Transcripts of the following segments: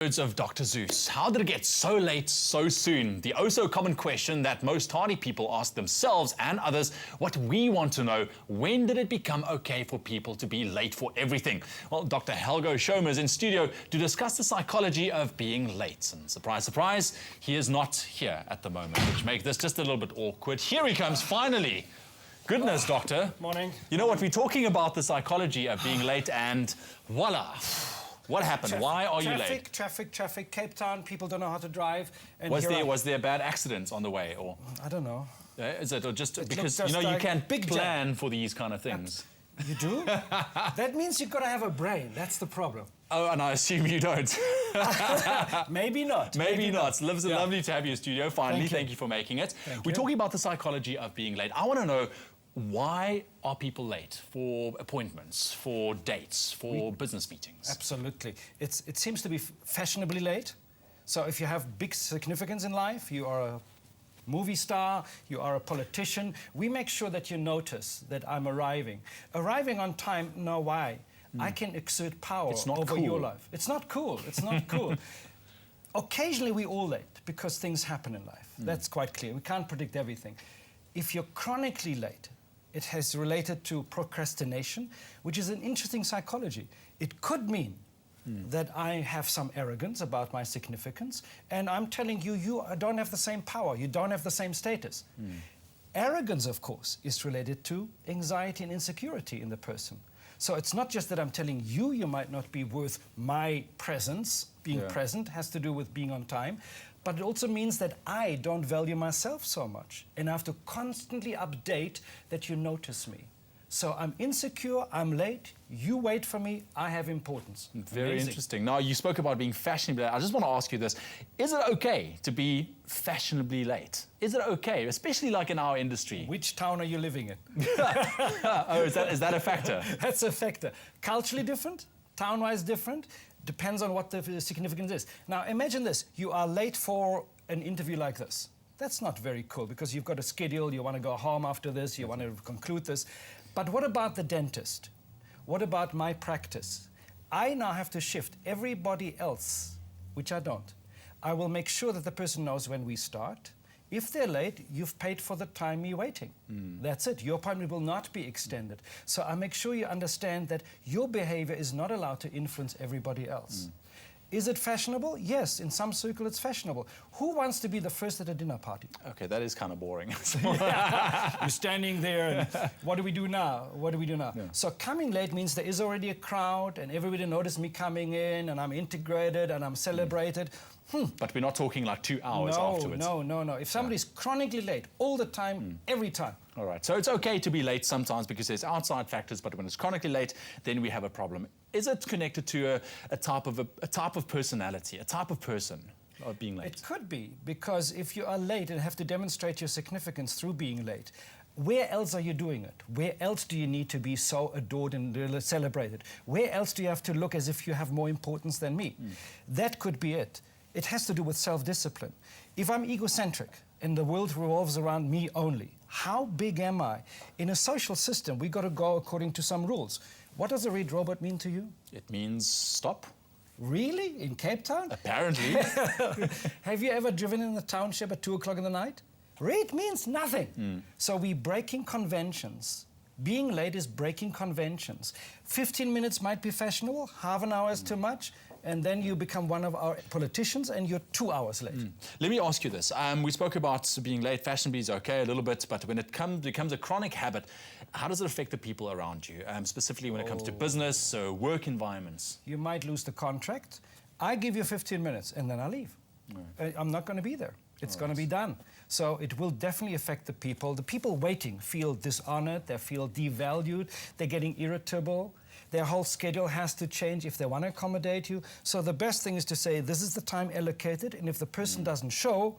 Words of Dr. Zeus. How did it get so late so soon? The oh so common question that most tardy people ask themselves and others. What we want to know, when did it become okay for people to be late for everything? Well, Dr. Helgo Schomer is in studio to discuss the psychology of being late. And surprise, surprise, he is not here at the moment, which makes this just a little bit awkward. Here he comes, finally. Goodness, doctor. Morning. You know what, we're talking about the psychology of being late and voila. What happened? Why are you late? Traffic, Cape Town, people don't know how to drive. And was there a bad accident on the way? Or I don't know. Is it or just because you know you can't plan for these kind of things? You do? That means you've got to have a brain. That's the problem. Oh, and I assume you don't. Maybe not. Maybe not. It's lovely to have you in studio. Finally, thank you for making it. We're talking about the psychology of being late. I want to know, why are people late for appointments, for dates, for business meetings? Absolutely. It seems to be fashionably late. So if you have big significance in life, you are a movie star, you are a politician, we make sure that you notice that I'm arriving. Arriving on time, no, why? I can exert power over your life. It's not cool. It's not cool. Occasionally we're all late because things happen in life. That's quite clear. We can't predict everything. If you're chronically late, it has related to procrastination, which is an interesting psychology. It could mean that I have some arrogance about my significance, and I'm telling you, you don't have the same power, you don't have the same status. Arrogance, of course, is related to anxiety and insecurity in the person. So it's not just that I'm telling you, you might not be worth my presence. Being present has to do with being on time. But it also means that I don't value myself so much. And I have to constantly update that you notice me. So I'm insecure, I'm late, you wait for me, I have importance. Very interesting. Now, you spoke about being fashionably late. I just want to ask you this. Is it okay to be fashionably late? Is it okay, especially like in our industry? Which town are you living in? Oh, is that a factor? That's a factor. Culturally different, town-wise different. Depends on what the significance is. Now, imagine this. You are late for an interview like this. That's not very cool because you've got a schedule, you want to go home after this, you want to conclude this. But what about the dentist? What about my practice? I now have to shift everybody else, which I don't. I will make sure that the person knows when we start. If they're late, you've paid for the time you're waiting. That's it. Your appointment will not be extended. So I make sure you understand that your behavior is not allowed to influence everybody else. Is it fashionable? Yes, in some circles it's fashionable. Who wants to be the first at a dinner party? Okay, that is kind of boring. You're standing there and what do we do now? What do we do now? Yeah. So coming late means there is already a crowd and everybody noticed me coming in and I'm integrated and I'm celebrated. But we're not talking like 2 hours afterwards. No. If somebody's chronically late, all the time, every time. All right, so it's okay to be late sometimes because there's outside factors, but when it's chronically late, then we have a problem. Is it connected to a type of personality, a type of person of being late? It could be, because if you are late and have to demonstrate your significance through being late, where else are you doing it? Where else do you need to be so adored and celebrated? Where else do you have to look as if you have more importance than me? That could be it. It has to do with self-discipline. If I'm egocentric and the world revolves around me only, how big am I? In a social system, we've got to go according to some rules. What does a red robot mean to you? It means stop. Really? In Cape Town? Apparently. Have you ever driven in the township at 2 o'clock in the night? Red means nothing. So we're breaking conventions. Being late is breaking conventions. 15 minutes might be fashionable, half an hour is too much, and then you become one of our politicians and you're 2 hours late. Let me ask you this. We spoke about being late. Fashionably is okay a little bit, but when it becomes a chronic habit, how does it affect the people around you, specifically when it comes to business, so work environments? You might lose the contract. I give you 15 minutes and then I leave. I'm not going to be there. It's going to be done. So it will definitely affect the people. The people waiting feel dishonored, they feel devalued, they're getting irritable. Their whole schedule has to change if they want to accommodate you. So the best thing is to say, this is the time allocated, and if the person doesn't show,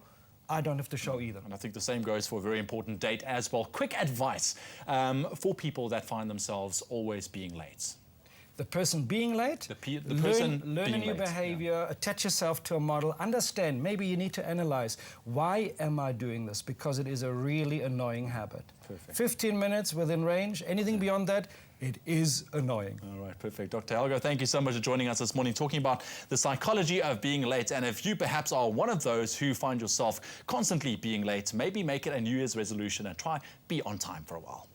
I don't have to show either. And I think the same goes for a very important date as well. Quick advice for people that find themselves always being late. the person being late, person learn being a new late, behavior, attach yourself to a model, understand, maybe you need to analyze, why am I doing this? Because it is a really annoying habit. Perfect. 15 minutes within range, anything beyond that, it is annoying. All right, perfect. Dr. Helgo, thank you so much for joining us this morning, talking about the psychology of being late. And if you perhaps are one of those who find yourself constantly being late, maybe make it a New Year's resolution and try be on time for a while.